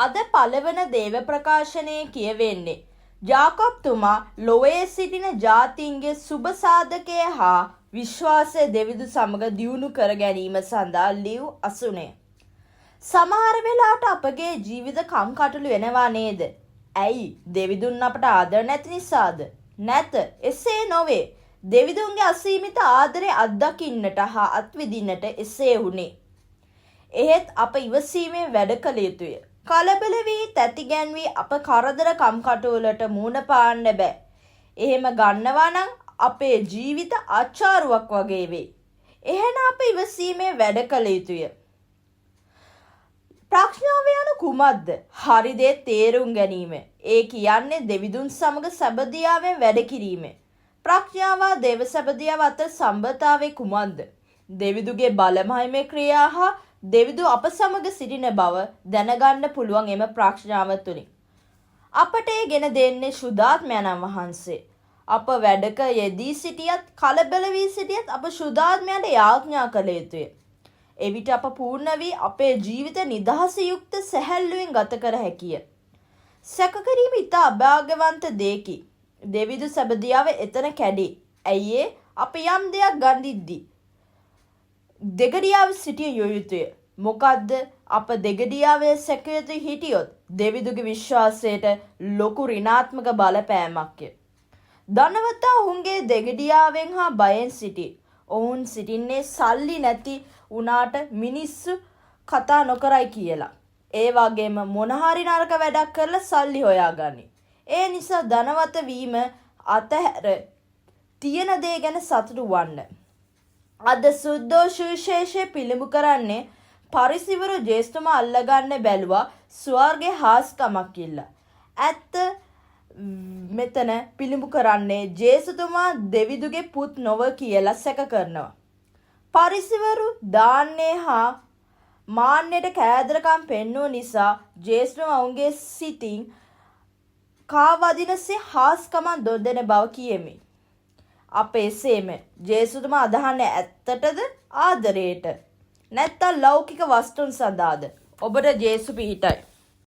අද පළවන දේව ප්‍රකාශනයේ කියවෙන්නේ ජාකොබ් තුමා ලොවේ සිටින ජාතීන්ගේ සුබ සාධකය හා විශ්වාසය දෙවිදු සමග දියුණු කර ගැනීම සඳහා ලිව් අසුනේ. සමහර වෙලාවට අපගේ ජීවිත කම්කටොළු වෙනවා නේද? ඇයි? දෙවිදුන් අපට ආදර නැති නිසාද? නැත, එසේ නොවේ. දෙවිදුන්ගේ අසීමිත ආදරය අත්දකින්නට හා අත්විඳින්නට එසේ වුණේ. එහෙත් අප ඉවසීමෙන් වැඩ කළ යුතුය. කලබල වී තැතිගැන්වී අප කරදර කම්කටොළට මුහුණ පාන්න බෑ. එහෙම ගන්නවා නම් අපේ ජීවිත අච්චාරුවක් වගේ වෙයි. එහෙනම් අප ඉවසීමෙන් වැඩ කළ යුතුය. ප්‍රඥාව යනු කුමක්ද? හරි දේ තේරුම් ගැනීම. ඒ කියන්නේ දෙවිදුන් සමග සබදියාවෙන් වැඩ කිරීම. ප්‍රඥාව දේව සබදියාව අතර සම්බන්ධතාවය කුමක්ද? දෙවිදුගේ බලමහිමේ ක්‍රියා හා දෙවිදු අප සමග සිටින බව දැනගන්න පුළුවන් එම ප්‍රඥාව තුලින්. අපට ඒ ගෙන දෙන්නේ ශුද්ධාත්මයන්න් වහන්සේ. අප වැඩක යෙදී සිටියත් කලබල වී සිටියත් අප ශුද්ධාත්මයන්ට යාඥා කළ යුතුය. එවිට අප පූර්ණ වී අපේ ජීවිත නිදහස යුක්ත සැහැල්ලුවෙන් ගත කර හැකිය. සැක කිරීම ඉතා අභාග්‍යවන්ත දෙයකි. දෙවිදු සබදියාව එතන කැඩේ. ඇයි අප යම් දෙයක් ගන්දිද්දී දෙගඩියාව සිටිය යුතුය. මොකද්ද? අප දෙගඩියාවේ සැකයුතු හිටියොත් දෙවිදුගේ විශ්වාසයට ලොකු ඍණාත්මක බලපෑමක්ය. ධනවතා ඔවුන්ගේ දෙගඩියාවෙන් හා බයෙන් සිටි. ඔවුන් සිටින්නේ සල්ලි නැති වුණාට මිනිස්සු කතා නොකරයි කියලා. ඒ වගේම මොන හරි නරක වැඩක් කරලා සල්ලි හොයාගනි. ඒ නිසා ධනවත වීම අතහැර තියෙන දේ ගැන සතුටු වන්න. අද සුද්ධෝ සුවිශේෂය පිළිඹු කරන්නේ පරිසිවරු ජේෂ්ඨතුමා අල්ලගන්න බැලුවා ස්වර්ගේ හාස්කමක් කියලා. ඇත්ත මෙතන පිළිඹු කරන්නේ ජේෂ්ඨතුමා දෙවිදුගේ පුත් නොව කියලා සැක කරනවා. පරිසිවරු දාන්නේ හා මාන්නයට කෑදරකම් පෙන්වුව නිසා ජේෂ්ඨතුමා ඔවුන්ගේ සිතින් කාවදිනසේ හාස්කමක් දොදෙන බව කියමි. අප එසේම ජේසුතුමා අදහන්නේ ඇත්තටද ආදරයට? නැත්නම් ලෞකික වස්තුන් සඳහාද? ඔබට ජේසු පිහිටයි.